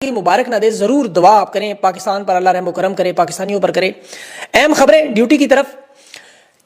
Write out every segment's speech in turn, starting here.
زندگی مبارک نہ دے، ضرور دعا آپ کریں پاکستان پر، اللہ رحم و کرم کرے، پاکستانیوں پر کرے۔ اہم خبریں ڈیوٹی کی طرف۔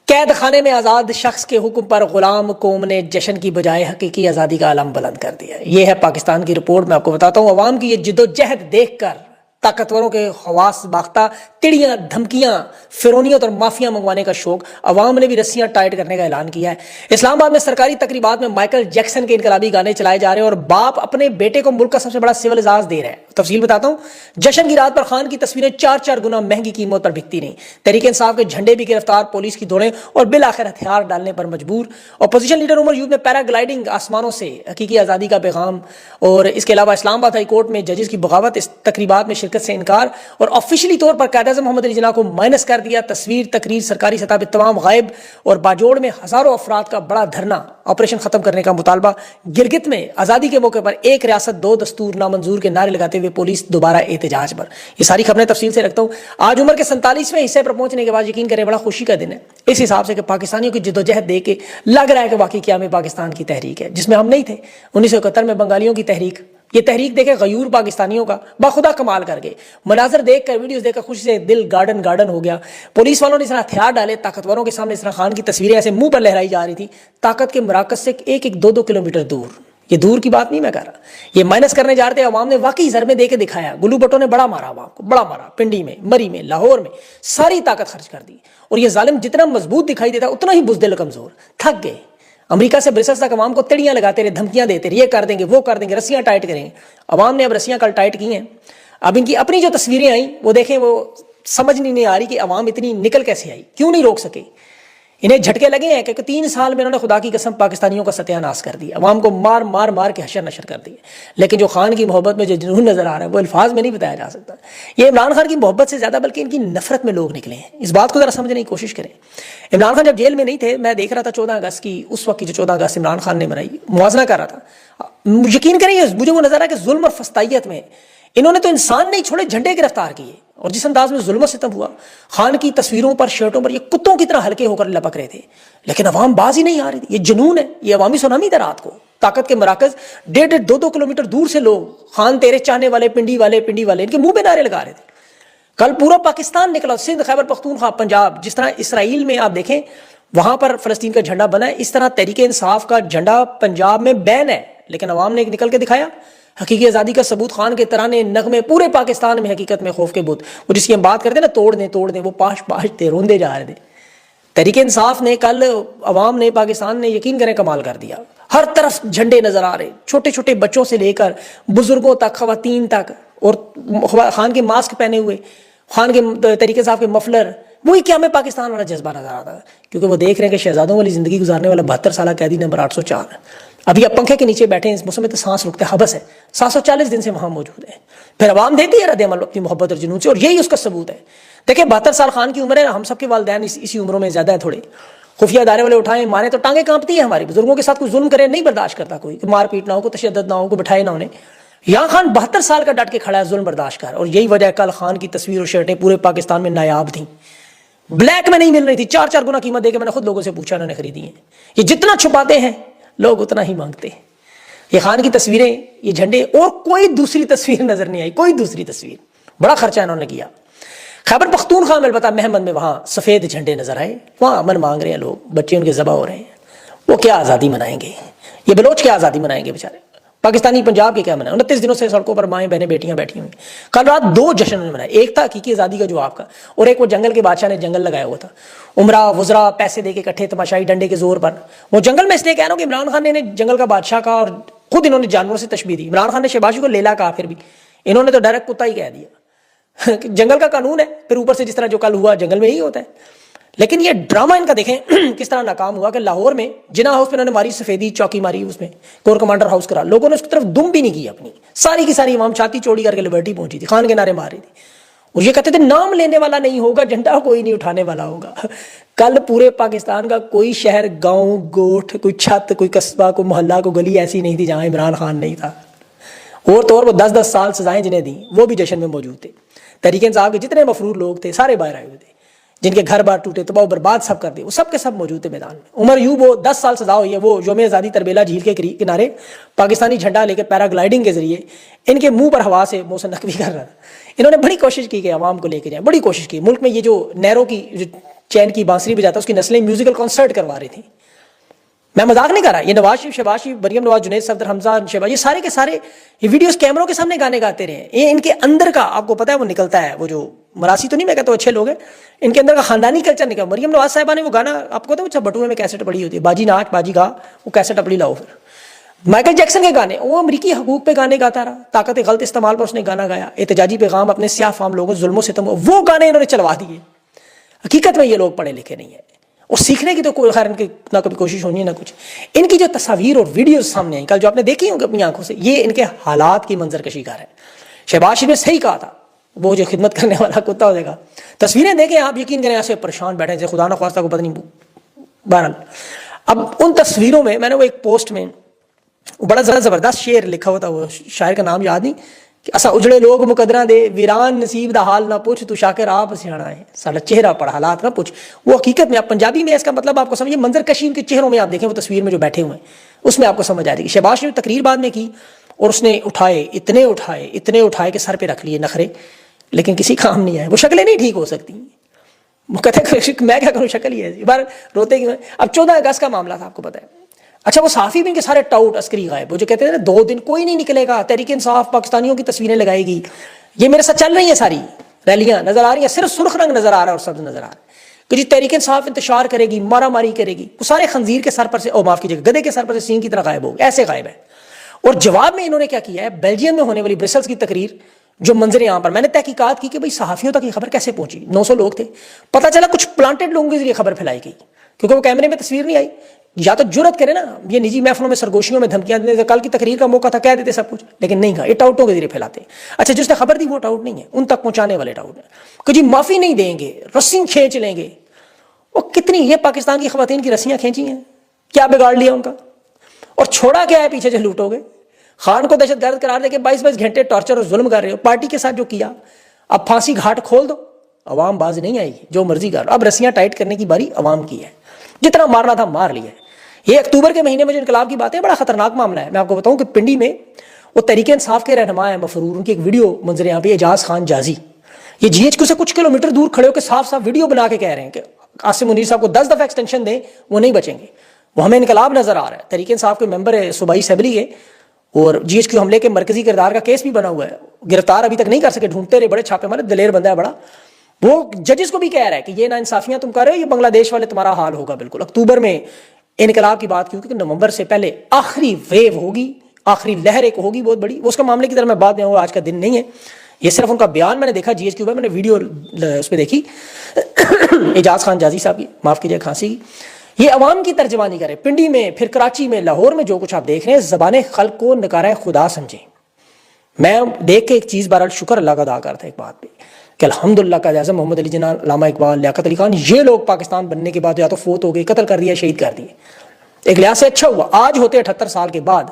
قید خانے میں آزاد شخص کے حکم پر غلام قوم نے جشن کی بجائے حقیقی آزادی کا علم بلند کر دیا۔ یہ ہے پاکستان کی رپورٹ، میں آپ کو بتاتا ہوں۔ عوام کی یہ جد و جہد دیکھ کر طاقتوروں کے حواس باختہ، تڑیاں، دھمکیاں، فرونیت اور مافیا منگوانے کا شوق، عوام نے بھی رسیاں ٹائٹ کرنے کا اعلان کیا ہے۔ اسلام آباد میں سرکاری تقریبات میں مائیکل جیکسن کے انقلابی گانے چلائے جا رہے ہیں اور باپ اپنے بیٹے کو ملک کا سب سے بڑا سول اعزاز دے رہے ہیں۔ تفصیل بتاتا ہوں۔ جشن کی رات پر خان کی تصویریں 4 گنا مہنگی قیمت پر بکتی رہیں۔ تحریک انصاف کے جھنڈے بھی گرفتار، پولیس کی دوڑیں اور بالآخر ہتھیار ڈالنے پر مجبور۔ اپوزیشن لیڈر عمر یوب نے پیرا گلائیڈنگ، آسمانوں سے حقیقی آزادی کا پیغام۔ اور اس کے علاوہ اسلام آباد ہائی کورٹ میں ججز کی بغاوت، اس تقریبات میں شرکت سے انکار اور آفیشلی طور پر قائد اعظم محمد علی جناح کو مائنس کر دیا۔ تصویر، تقریر سرکاری سطح پہ تمام غائب، اور باجوڑ میں ہزاروں افراد کا بڑا دھرنا، آپریشن ختم کرنے کا مطالبہ۔ گلگت میں آزادی کے موقع پر ایک ریاست دو دستور نامنظور کے نعرے لگاتے ہوئے پولیس دوبارہ احتجاج پر۔ یہ ساری خبریں تفصیل سے رکھتا ہوں۔ آج عمر کے 47ویں حصے پر پہنچنے کے بعد یقین کریں بڑا خوشی کا دن ہے، اس حساب سے کہ پاکستانیوں کی جدوجہد دیکھ کے لگ رہا ہے کہ واقعی قیام پاکستان کی تحریک ہے، جس میں ہم نہیں تھے۔ 1971 میں بنگالیوں کی تحریک، یہ تحریک دیکھے غیور پاکستانیوں کا باخدا کمال کر گئے۔ مناظر دیکھ کر، ویڈیوز دیکھ کر خوشی سے دل گارڈن ہو گیا۔ پولیس والوں نے اس طرح ہتھیار ڈالے، طاقتوروں کے سامنے اس طرح خان کی تصویریں ایسے منہ پر لہرائی جا رہی تھی، طاقت کے مراکز سے 1-2 کلومیٹر دور۔ یہ دور کی بات نہیں میں کہہ رہا، یہ مائنس کرنے جا رہے تھے۔ عوام نے واقعی ضربیں دے کے دکھایا، گلو بٹوں نے بڑا مارا عوام کو، بڑا مارا۔ پنڈی میں، مری میں، لاہور میں ساری طاقت خرچ کر دی، اور یہ ظالم جتنا مضبوط دکھائی دیتا اتنا ہی بزدل کمزور۔ تھک گئے۔ امریکہ سے برسلز تک عوام کو تڑیاں لگاتے رہے، دھمکیاں دیتے رہے، یہ کر دیں گے، وہ کر دیں گے، رسیاں ٹائٹ کریں گے۔ عوام نے اب رسیاں کل ٹائٹ کی ہیں۔ اب ان کی اپنی جو تصویریں آئیں وہ دیکھیں، وہ سمجھ نہیں آ رہی کہ عوام اتنی نکل کیسے آئی، کیوں نہیں روک سکے۔ انہیں جھٹکے لگے ہیں کہ 3 سال میں انہوں نے خدا کی قسم پاکستانیوں کا ستیہ ناش کر دیا، عوام کو مار کے حشر نشر کر دیا۔ لیکن جو خان کی محبت میں جو جنون نظر آ رہا ہے وہ الفاظ میں نہیں بتایا جا سکتا۔ یہ عمران خان کی محبت سے زیادہ بلکہ ان کی نفرت میں لوگ نکلے ہیں۔ اس بات کو ذرا سمجھنے کی کوشش کریں۔ عمران خان جب جیل میں نہیں تھے، میں دیکھ رہا تھا 14 اگست کی، اس وقت کی جو 14 اگست عمران خان نے منائی، موازنہ کر رہا تھا۔ یقین کریں مجھے وہ نظر آیا کہ ظلم اور فسطائیت میں انہوں نے تو انسان نہیں چھوڑے، جھنڈے گرفتار کیے، اور جس انداز میں ظلم و ستم ہوا، خان کی تصویروں پر، شرٹوں پر یہ کتوں کی طرح ہلکے ہو کر لپک رہے تھے، لیکن عوام باز ہی نہیں آ رہی تھی۔ یہ جنون ہے، یہ عوامی سونامی تھا رات کو۔ طاقت کے مراکز 1.5-2 کلومیٹر دور سے لوگ، خان تیرے چاہنے والے، پنڈی والے ان کے منہ پہ نعرے لگا رہے تھے۔ کل پورا پاکستان نکلا، سندھ، خیبر پختونخوا، پنجاب، جس طرح اسرائیل میں آپ دیکھیں وہاں پر فلسطین کا جھنڈا بنا ہے، اس طرح تحریک انصاف کا جھنڈا پنجاب میں بین ہے، لیکن عوام نے نکل کے دکھایا۔ حقیقی آزادی کا ثبوت، خان کے ترانے، نغمے، پورے پاکستان میں حقیقت میں خوف کے بت، وہ جس کی ہم بات کرتے ہیں نا، توڑ دیں، وہ پاش تھے، روندے جا رہے تھے۔ تحریک انصاف نے کل، عوام نے، پاکستان نے یقین کریں کمال کر دیا۔ ہر طرف جھنڈے نظر آ رہے، چھوٹے چھوٹے بچوں سے لے کر بزرگوں تک، خواتین تک، اور خان کے ماسک پہنے ہوئے، خان کے تحریک انصاف کے مفلر، وہی قیام پاکستان والا جذبہ نظر آتا ہے، کیونکہ وہ دیکھ رہے ہیں کہ شہزادوں والی زندگی گزارنے والا 72 سالہ قیدی نمبر 804 ہے۔ ابھی آپ پنکھے کے نیچے بیٹھے ہیں، اس موسم میں تو سانس رکتے ہیں، حبس ہے، 740 دن سے وہاں موجود ہیں۔ پھر عوام دیتی ہے رد عمل اپنی محبت اور جنون سے، اور یہی اس کا ثبوت ہے۔ دیکھیں 72 سال خان کی عمر ہے، ہم سب کے والدین اسی عمروں میں زیادہ ہیں تھوڑے۔ خفیہ ادارے والے اٹھائیں مارے تو ٹانگیں کانپتی ہیں ہماری، بزرگوں کے ساتھ کوئی ظلم کرے نہیں برداشت کرتا کوئی، کہ مار پیٹ نہ ہو، کوئی تشدد نہ ہو، کوئی بٹھائے نہ انہیں۔ یہاں خان 72 سال کا ڈٹ کے کھڑا ہے ظلم برداشت کر، اور یہی وجہ ہے کل خان کی تصویر اور شرٹیں پورے پاکستان میں نایاب تھیں، بلیک میں نہیں مل رہی تھی، 4 گنا قیمت دے کے میں نے خود لوگوں سے پوچھا، انہوں نے خریدی ہیں۔ یہ جتنا چھپاتے ہیں لوگ اتنا ہی مانگتے ہیں۔ یہ خان کی تصویریں، یہ جھنڈے، اور کوئی دوسری تصویر نظر نہیں آئی، کوئی دوسری تصویر۔ بڑا خرچہ انہوں نے کیا۔ خیبر پختونخوا میں، البتہ محمد میں، وہاں سفید جھنڈے نظر آئے، وہاں امن مانگ رہے ہیں لوگ، بچے ان کے ذبح ہو رہے ہیں۔ وہ کیا آزادی منائیں گے؟ یہ بلوچ کیا آزادی منائیں گے بیچارے؟ پاکستانی پنجاب کے کیا منائیں؟ 29 دنوں سے سڑکوں پر مائیں بہنیں بیٹیاں بیٹھی ہوئی۔ کل رات 2 جشن انہوں نے منائے، ایک تھا حقیقی آزادی کا جواب کا، اور ایک وہ جنگل کے بادشاہ نے جنگل لگایا ہوا تھا، عمرہ وزراء پیسے دے کے اکٹھے، تماشائی ڈنڈے کے زور پر۔ وہ جنگل میں اس لیے کہہ رہا ہوں کہ عمران خان نے جنگل کا بادشاہ کہا، اور خود انہوں نے جانوروں سے تشبیہ دی۔ عمران خان نے شہباز کو لیلا کہا، پھر بھی انہوں نے تو ڈائریکٹ کتا ہی کہہ دیا۔ جنگل کا قانون ہے، پھر اوپر سے جس طرح جو کل ہوا جنگل میں ہی ہوتا ہے۔ لیکن یہ ڈرامہ ان کا دیکھیں کس طرح ناکام ہوا کہ لاہور میں جناح ہاؤس پہ انہوں نے ماری سفیدی، چوکی ماری، اس میں کور کمانڈر ہاؤس کرا، لوگوں نے اس کی طرف دم بھی نہیں کی اپنی، ساری کی ساری عوام چھاتی چوڑی کر کے لبرٹی پہنچی تھی، خان کے نعرے مار رہی تھی، اور یہ کہتے تھے نام لینے والا نہیں ہوگا، جھنڈا کوئی نہیں اٹھانے والا ہوگا۔ کل پورے پاکستان کا کوئی شہر، گاؤں، گوٹھ، کوئی چھت، کوئی قصبہ، کوئی محلہ، کوئی گلی ایسی نہیں تھی جہاں عمران خان نہیں تھا۔ اور تو اور وہ 10-10 سال سزائیں جنہیں دیں وہ بھی جشن میں موجود تھے۔ تحریک انصاف کے جتنے مفرور لوگ تھے سارے باہر آئے ہوئے تھے۔ جن کے گھر بار ٹوٹے، تباہ و برباد سب کر دے، وہ سب کے سب موجود تھے میدان میں۔ عمر یوب، وہ 10 سال سزا ہوئی ہے، وہ یوم آزادی تربیلا جھیل کے کنارے پاکستانی جھنڈا لے کے پیرا گلائڈنگ کے ذریعے ان کے منہ پر ہوا سے محسن نقوی کر رہا تھا۔ انہوں نے بڑی کوشش کی کہ عوام کو لے کے جائیں، بڑی کوشش کی۔ ملک میں یہ جو نیرو کی جو چین کی بانسری بجاتا اس کی نسلیں میوزیکل کنسرٹ کروا رہی تھیں۔ میں مذاق نہیں کر رہا، یہ نواز شریف، شہباز شریف، مریم نواز، جنید صفدر، حمزہ شہباز، یہ سارے کے سارے یہ ویڈیوز کیمروں کے سامنے گانے گاتے رہے ہیں۔ یہ ان کے اندر کا آپ کو پتہ ہے وہ نکلتا ہے، وہ جو مراسی تو نہیں میں کہتا ہوں اچھے لوگ ہیں، ان کے اندر کا خاندانی کلچر نکلا۔ مریم نواز صاحبہ نے وہ گانا آپ کو پتہ ہے وہ بٹوے میں کیسٹ پڑی ہوتی ہے، باجی ناچ باجی گا، وہ کیسٹ اپنی لاؤ۔ پھر مائیکل جیکسن کے گانے، وہ امریکی حقوق پہ گانے گاتا رہا، طاقت غلط استعمال پر اس نے گانا گایا، احتجاجی پیغام اپنے سیاہ فام لوگوں ظلم و ستم، وہ گانے انہوں نے چلوا دیے۔ حقیقت میں یہ لوگ پڑھے لکھے نہیں ہیں، اور سیکھنے کی تو کوئی خیر ان کی نہ کبھی کوشش ہونی ہے نہ کچھ۔ ان کی جو تصاویر اور ویڈیوز سامنے آئیں کل، جو آپ نے دیکھی ہوں گی اپنی آنکھوں سے، یہ ان کے حالات کی منظر کشی کر ہے۔ شہباز شریف نے صحیح کہا تھا، وہ جو خدمت کرنے والا کتا ہو جائے گا۔ تصویریں دیکھیں آپ، یقین کریں ایسے پریشان بیٹھے جیسے خدا نہ خواستہ کو پتہ نہیں۔ بہرحال اب ان تصویروں میں نے وہ ایک پوسٹ میں بڑا زبردست شعر لکھا ہوا تھا، وہ شاعر کا نام یاد نہیں، کہ اسا اجڑے لوگ مقدرہ دے ویران نصیب دا حال نہ پوچھ، تو شاکر آپ سیاڑا ہے سالا چہرہ پڑ حالات نہ پوچھ۔ وہ حقیقت میں آپ پنجابی میں اس کا مطلب آپ کو سمجھے، منظر کشی ان کے چہروں میں آپ دیکھیں، وہ تصویر میں جو بیٹھے ہوئے ہیں اس میں آپ کو سمجھ آ جائے گی۔ شہباز شریف نے تقریر بعد میں کی اور اس نے اتنے اٹھائے کہ سر پہ رکھ لیے نخرے، لیکن کسی کام نہیں آئے۔ وہ شکلیں نہیں ٹھیک ہو سکتی، وہ کہتے ہیں میں کیا کروں، شکل ہی ہے، بار روتے کی۔ اب 14 اگست کا معاملہ تھا آپ کو پتہ ہے۔ اچھا وہ صحافی بھی ان کے سارے ٹاؤٹ عسکری غائب، وہ جو کہتے ہیں نا 2 دن کوئی نہیں نکلے گا، تحریک انصاف پاکستانیوں کی تصویریں لگائے گی، یہ میرے ساتھ چل رہی ہیں، ساری ریلیاں نظر آ رہی ہیں، صرف سرخ رنگ نظر آ رہا ہے اور سبز نظر آ رہا ہے کہ جی تحریک انصاف انتشار کرے گی، مارا ماری کرے گی۔ وہ سارے خنزیر کے سر پر سے، او معاف کیجیے گدے کے سر پر سے سینگ کی طرح غائب ہو گئے، ایسے غائب ہے۔ اور جواب میں انہوں نے کیا کیا ہے، بیلجیم میں ہونے والی برسلز کی تقریر جو منظر یہاں پر میں نے تحقیقات کی کہ بھئی صحافیوں تک یہ خبر کیسے پہنچی، 900 لوگ تھے، پتہ چلا کچھ پلانٹڈ لوگوں کے ذریعے خبر پھیلائی گئی، کیونکہ وہ کیمرے میں تصویر نہیں آئی۔ یا تو جرت کرے نا، یہ نجی محفلوں میں سرگوشیوں میں دھمکیاں دیتے تھے، کل کی تقریر کا موقع تھا کہہ دیتے سب کچھ، لیکن نہیں کہا، یہ ٹاؤٹوں کے ذریعے پھیلاتے ہیں۔ اچھا جس نے خبر دی وہ ٹاؤٹ نہیں ہے، ان تک پہنچانے والے ٹاؤٹ ہیں کہ جی معافی نہیں دیں گے، رسی کھینچ لیں گے۔ وہ کتنی یہ پاکستان کی خواتین کی رسیاں کھینچی ہیں، کیا بگاڑ لیا ان کا، اور چھوڑا کیا ہے پیچھے سے لوٹو گے۔ خان کو دہشت گرد قرار دے کے 22 گھنٹے ٹارچر اور ظلم کر رہے ہو، پارٹی کے ساتھ جو کیا، اب پھانسی گھاٹ کھول دو، عوام باز نہیں آئے گی، جو مرضی کر، اب رسیاں ٹائٹ کرنے کی باری عوام کی ہے، جتنا مارنا تھا مار لیا ہے۔ یہ اکتوبر کے مہینے میں جو انقلاب کی بات ہے بڑا خطرناک معاملہ ہے۔ میں آپ کو بتاؤں کہ پنڈی میں وہ تحریک انصاف کے رہنما ہیں مفرور، ان کی ایک ویڈیو منظر یہاں پہ، اعجاز خان جازی، یہ جی ایچ کیو سے کچھ کلومیٹر دور کھڑے ہو کے صاف صاف ویڈیو بنا کے کہہ رہے ہیں کہ عاصم منیر صاحب کو 10 دفعہ ایکسٹینشن دیں وہ نہیں بچیں گے، وہ ہمیں انقلاب نظر آ رہا ہے۔ تحریک انصاف کے ممبر ہے، صوبائی اسمبلی ہے، اور جی ایچ کیو حملے کے مرکزی کردار کا کیس بھی بنا ہوا ہے، گرفتار ابھی تک نہیں کر سکے، ڈھونڈتے رہے، بڑے چھاپے مارے، دلیر بندہ ہے بڑا۔ وہ ججز کو بھی کہہ رہا ہے کہ یہ نا انصافیاں تم کر رہے ہو، یہ بنگلہ دیش والے تمہارا حال ہوگا بالکل۔ اکتوبر میں انقلاب کی بات کیوں کہ نومبر سے پہلے آخری ویو ہوگی، آخری لہر ایک ہوگی بہت بڑی، اس کا معاملے کی طرح میں بات نہیں ہوں، آج کا دن نہیں ہے، یہ صرف ان کا بیان میں نے دیکھا جی ایچ کیو میں نے ویڈیو اس پہ دیکھی اعجاز خان جازی صاحب کی، معاف کیجیے کھانسی کی، یہ عوام کی ترجمانی کرے۔ پنڈی میں، پھر کراچی میں، لاہور میں جو کچھ آپ دیکھ رہے ہیں، زبان خلق کو نکارہ خدا سمجھیں۔ میں دیکھ کے ایک چیز بہرحال شکر اللہ کا ادا کرتا ہے ایک بات پہ کہ الحمدللہ قائد اعظم محمد علی جناح، علامہ اقبال، لیاقت علی خان، یہ لوگ پاکستان بننے کے بعد یا تو فوت ہو گئے، قتل کر دیا، شہید کر دیے۔ ایک لحاظ سے اچھا ہوا، آج ہوتے 78 سال کے بعد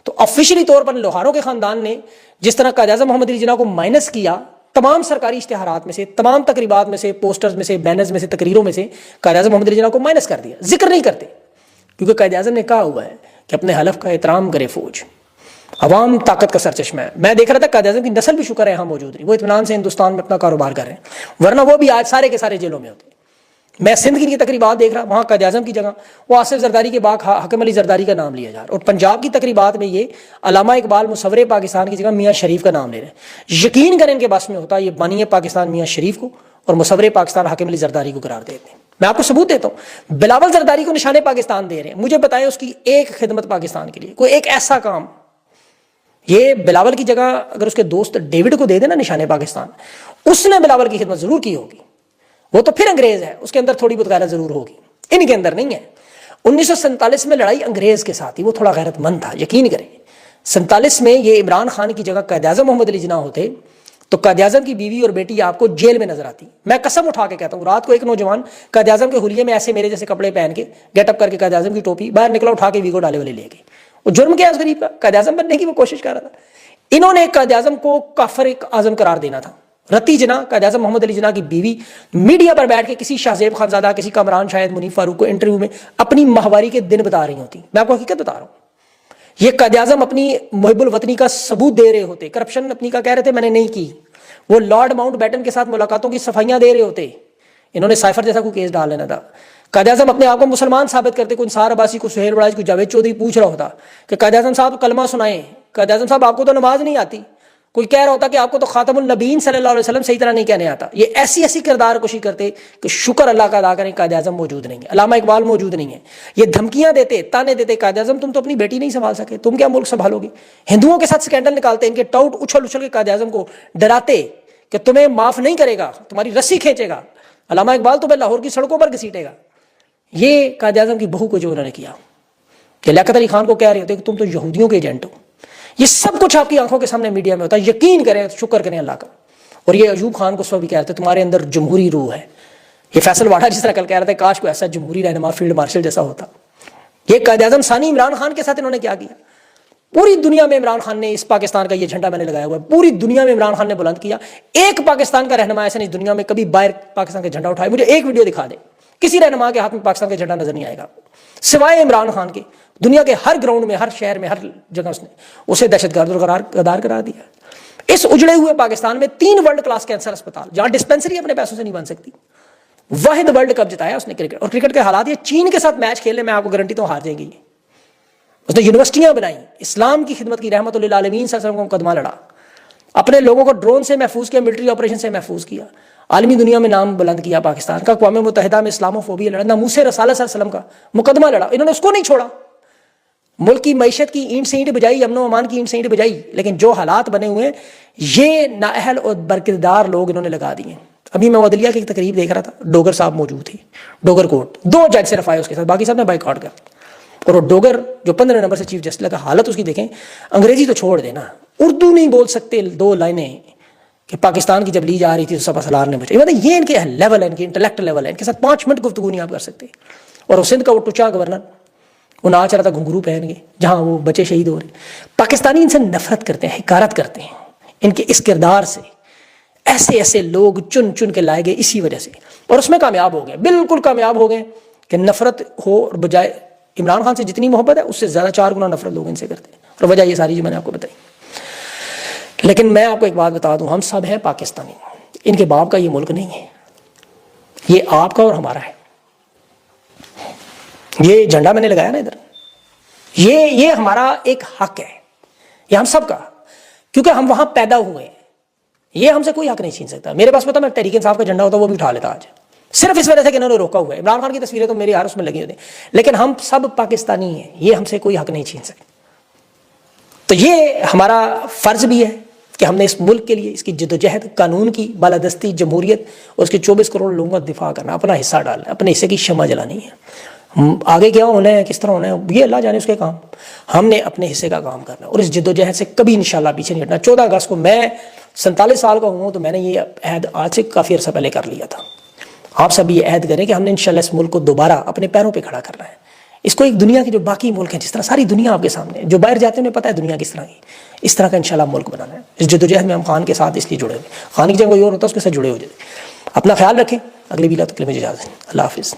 تو آفیشلی طور پر لوہاروں کے خاندان نے جس طرح قائد اعظم محمد علی جناح کو مائنس کیا، تمام سرکاری اشتہارات میں سے، تمام تقریبات میں سے، پوسٹرز میں سے، بینرز میں سے، تقریروں میں سے قائد اعظم محمد علی جناح کو مائنس کر دیا، ذکر نہیں کرتے، کیونکہ قائد اعظم نے کہا ہوا ہے کہ اپنے حلف کا احترام کرے فوج، عوام طاقت کا سرچشمہ ہے۔ میں دیکھ رہا تھا قائد اعظم کی نسل بھی شکر ہے یہاں موجود رہی، وہ اطمینان سے ہندوستان میں اپنا کاروبار کر رہے ہیں، ورنہ وہ بھی آج سارے کے سارے جیلوں میں ہوتے۔ میں سندھ کی تقریبات دیکھ رہا، وہاں قائد اعظم کی جگہ وہ آصف زرداری کے بعد حاکم علی زرداری کا نام لیا جا رہا، اور پنجاب کی تقریبات میں یہ علامہ اقبال مصور پاکستان کی جگہ میاں شریف کا نام لے رہے ہیں۔ یقین کریں ان کے بس میں ہوتا یہ بانی پاکستان میاں شریف کو اور مصور پاکستان حاکم علی زرداری کو قرار دیتے ہیں۔ میں آپ کو ثبوت دیتا ہوں، بلاول زرداری کو نشان پاکستان دے رہے ہیں، مجھے بتائیں اس کی ایک خدمت پاکستان کے لیے، کوئی ایک ایسا کام۔ یہ بلاول کی جگہ اگر اس کے دوست ڈیوڈ کو دے دینا نشان پاکستان، اس نے بلاول کی خدمت ضرور کی ہوگی، وہ تو پھر انگریز ہے، اس کے اندر تھوڑی بہت غیرت ضرور ہوگی، ان کے اندر نہیں ہے۔ 1947 میں لڑائی انگریز کے ساتھ ہی، وہ تھوڑا غیرت مند تھا، یقین کریں۔ 47 میں یہ عمران خان کی جگہ قائد اعظم محمد علی جناح ہوتے تو قائد اعظم کی بیوی اور بیٹی آپ کو جیل میں نظر آتی۔ میں قسم اٹھا کے کہتا ہوں، رات کو ایک نوجوان قائد اعظم کے حلیے میں ایسے میرے جیسے کپڑے پہن کے گیٹ اپ کر کے قائد اعظم کی ٹوپی باہر نکلا، اٹھا کے ویگو ڈالے والے لے گئے۔ وہ جرم کیا اس غریب کا؟ قائد اعظم بننے کی وہ کوشش کر رہا تھا۔ انہوں نے قائد اعظم کو کافر اعظم قرار دینا تھا، رتی جناح قائد اعظم محمد علی جناح کی بیوی میڈیا پر بیٹھ کے کسی شاہزیب خانزادہ، کسی کامران شاہد، منیف فاروق کو انٹرویو میں اپنی ماہواری کے دن بتا رہی ہوتی. میں آپ کو حقیقت بتا رہا ہوں. یہ قائد اعظم اپنی محب الوطنی کا ثبوت دے رہے ہوتے. کرپشن اپنی کا کہہ رہے تھے میں نے نہیں کی. وہ لارڈ ماؤنٹ بیٹن کے ساتھ ملاقاتوں کی صفائیاں دے رہے ہوتے. انہوں نے سائفر جیسا کوئی کیس ڈال لینا تھا. قائد اعظم اپنے آپ کو مسلمان ثابت کرتے. کوئی انصار عباسی کو، سہیل وڑائچ کو، جاوید چودھری پوچھ رہا ہوتا کہ قائد اعظم صاحب کلمہ سنائیں. قائد اعظم صاحب آپ کو تو نماز نہیں آتی. کوئی کہہ رہا ہوتا کہ آپ کو تو خاتم النبیین صلی اللہ علیہ وسلم صحیح طرح نہیں کہنے آتا. یہ ایسی کردار کشی کرتے کہ شکر اللہ کا ادا کریں قائد اعظم موجود نہیں ہے، علامہ اقبال موجود نہیں ہے. یہ دھمکیاں دیتے، تانے دیتے قائد اعظم تم تو اپنی بیٹی نہیں سنبھال سکے، تم کیا ملک سنبھالو گے. ہندوؤں کے ساتھ سکینڈل نکالتے، ان کے ٹاؤٹ اچھل کے قائد اعظم کو ڈراتے کہ تمہیں معاف نہیں کرے گا، تمہاری رسی کھینچے گا. علامہ اقبال تمہیں لاہور کی سڑکوں پر گھسیٹے گا. یہ قائد اعظم کی بہو کو جو انہوں نے کیا کہ لیاقت علی خان کو کہہ رہے ہوتے کہ تم تو یہودیوں کے ایجنٹ ہو. یہ سب کچھ آپ کی آنکھوں کے سامنے میڈیا میں ہوتا ہے. یقین کریں، شکر کریں اللہ کا. اور یہ ایوب خان کو سب بھی کہہ رہے تھے تمہارے اندر جمہوری روح ہے. یہ فیصل واڑا جس طرح کل کہہ رہے تھے کاش کوئی ایسا جمہوری رہنما فیلڈ مارشل جیسا ہوتا. یہ قائد اعظم ثانی عمران خان کے ساتھ انہوں نے کیا کیا. پوری دنیا میں عمران خان نے، اس پاکستان کا یہ جھنڈا میں نے لگایا ہوا ہے، پوری دنیا میں عمران خان نے بلند کیا. ایک پاکستان کا رہنما ایسا نہیں دنیا میں کبھی باہر پاکستان کا جھنڈا اٹھائے. مجھے ایک ویڈیو دکھا دے، کسی رہنما کے ہاتھ میں پاکستان کا جھنڈا نظر نہیں آئے گا سوائے عمران خان کے. دنیا کے ہر گراؤنڈ میں، ہر شہر میں، ہر جگہ اس نے اسے دہشت گرد قرار دیا. اس اجڑے ہوئے پاکستان میں 3 ورلڈ کلاس کینسر اسپتال، جہاں ڈسپینسری اپنے پیسوں سے نہیں بن سکتی. واحد ورلڈ کپ جتایا اس نے کرکٹ. اور کرکٹ کے حالات، یہ چین کے ساتھ میچ کھیلنے میں آپ کو گارنٹی تو ہار جائیں گی. اس نے یونیورسٹیاں بنائی، اسلام کی خدمت کی، رحمت للعالمین صلی اللہ علیہ وسلم کو مقدمہ لڑا، اپنے لوگوں کو ڈرون سے محفوظ کیا، ملٹری آپریشن سے محفوظ کیا، عالمی دنیا میں نام بلند کیا پاکستان کا. اقوام متحدہ میں اسلاموفوبیا لڑا، ناموس رسالت صلی اللہ علیہ وسلم کا مقدمہ لڑا. انہوں نے اس کو نہیں چھوڑا. ملک کی معیشت کی اینٹ سے اینٹ بجائی، امن و امان کی اینٹ سے اینٹ بجائی. لیکن جو حالات بنے ہوئے ہیں یہ نااہل اور برکردار لوگ انہوں نے لگا دیے. ابھی میں عدلیہ کی ایک تقریب دیکھ رہا تھا، ڈوگر صاحب موجود تھے، ڈوگر کوٹ 2 جج صرف آئے اس کے ساتھ، باقی سب نے بائیک آؤٹ کر. اور وہ ڈوگر جو 15 نمبر سے چیف جسٹس لگا، حالت اس کی دیکھیں. انگریزی تو چھوڑ دینا، اردو نہیں بول سکتے 2 لائنیں کہ پاکستان کی جب لی جا رہی تھی تو سپا سالار نے بچائی. مطلب یہ ان کے لیول ہے، ان کی انٹلیکٹ لیول ہے. ان کے ساتھ 5 منٹ گفتگو نہیں آپ کر سکتے. اور وہ سندھ کا وہ ٹچا گورنر، وہ ناچ رہا تھا گھنگرو پہن کے جہاں وہ بچے شہید ہو رہے. پاکستانی ان سے نفرت کرتے ہیں، حقارت کرتے ہیں. ان کے اس کردار سے ایسے لوگ چن چن کے لائے گئے اسی وجہ سے. اور اس میں کامیاب ہو گئے، بالکل کامیاب ہو گئے کہ نفرت ہو، اور بجائے عمران خان سے جتنی محبت ہے اس سے زیادہ 4 گنا نفرت لوگ ان سے کرتے ہیں. اور وجہ یہ ساری جو میں نے آپ کو بتائی. لیکن میں آپ کو ایک بات بتا دوں، ہم سب ہیں پاکستانی. ان کے باپ کا یہ ملک نہیں ہے، یہ آپ کا اور ہمارا ہے. یہ جھنڈا میں نے لگایا نا ادھر، یہ ہمارا ایک حق ہے، یہ ہم سب کا، کیونکہ ہم وہاں پیدا ہوئے ہیں. یہ ہم سے کوئی حق نہیں چھین سکتا. میرے پاس پتا میں تحریک انصاف کا جھنڈا ہوتا وہ بھی اٹھا لیتا آج، صرف اس وجہ سے کہ انہوں نے روکا ہوا ہے. عمران خان کی تصویریں تو میرے ہر اس میں لگی ہوتی ہیں، لیکن ہم سب پاکستانی ہیں، یہ ہم سے کوئی حق نہیں چھین سکتے. تو یہ ہمارا فرض بھی ہے کہ ہم نے اس ملک کے لیے، اس کی جدوجہد، قانون کی بالادستی، جمہوریت اور اس کے 24 کروڑ لوگوں کا دفاع کرنا، اپنا حصہ ڈالنا، اپنے حصے کی شمع جلانی ہے. آگے کیا ہونا ہے، کس طرح ہونا ہے، یہ اللہ جانے اس کے کام. ہم نے اپنے حصے کا کام کرنا اور اس جدوجہد سے کبھی انشاءاللہ پیچھے نہیں ہٹنا. 14 اگست کو میں 47 سال کا ہوں تو میں نے یہ عہد آج سے کافی عرصہ پہلے کر لیا تھا. آپ سب یہ عہد کریں کہ ہم نے انشاءاللہ اس ملک کو دوبارہ اپنے پیروں پہ کھڑا کرنا ہے. اس کو ایک دنیا کے جو باقی ملک ہیں، جس طرح ساری دنیا آپ کے سامنے، جو باہر جاتے ہیں انہیں پتہ ہے دنیا کس طرح کی، اس طرح کا انشاءاللہ ملک بنانا ہے. اس جدوجہد میں ہم خان کے ساتھ اس لیے جڑے ہوئے، خان کی جگہ کوئی اور ہوتا ہے اس کے ساتھ جڑے ہو جائے. اپنا خیال رکھیں. اگلی ویلا تک کے لیے مجھے اجازت. اللہ حافظ.